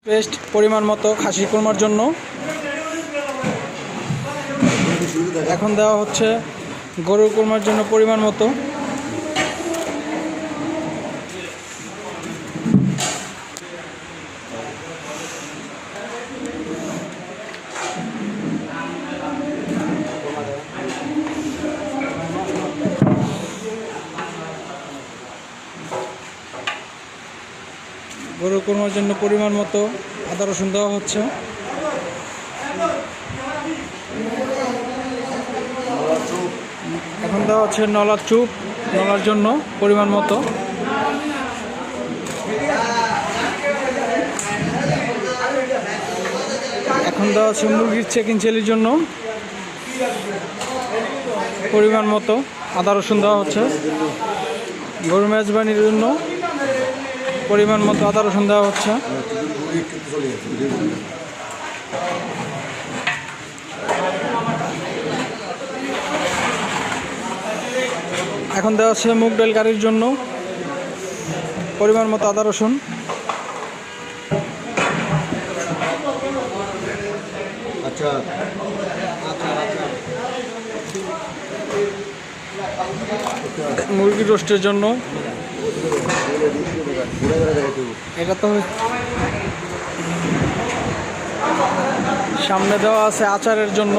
Paste পরিমাণ মতো খাসি কুরমার জন্য। এখন দেওয়া হচ্ছে গরুর কুরমার জন্য পরিমাণ মতো। গরুর কুরমার জন্য পরিমাণ মতো আদা রসুন দেওয়া হচ্ছে। এখন দেওয়া হচ্ছে নলার চুপ, নলার জন্য পরিমাণ মতো। এখন দেওয়া হচ্ছে মুরগির চিকেন চিলির জন্য পরিমাণ মতো আদা রসুন দেওয়া হচ্ছে। গরু মেজবানির জন্য পরিমাণ মতো আদা রসুন দেওয়া হচ্ছে। এখন দেওয়া হচ্ছে মুগ ডাল কারির জন্য পরিমাণ মতো আদা রসুন। আচ্ছা মুরগির রোস্টের জন্য এটা তো সামনে দেওয়া আছে আচারের জন্য।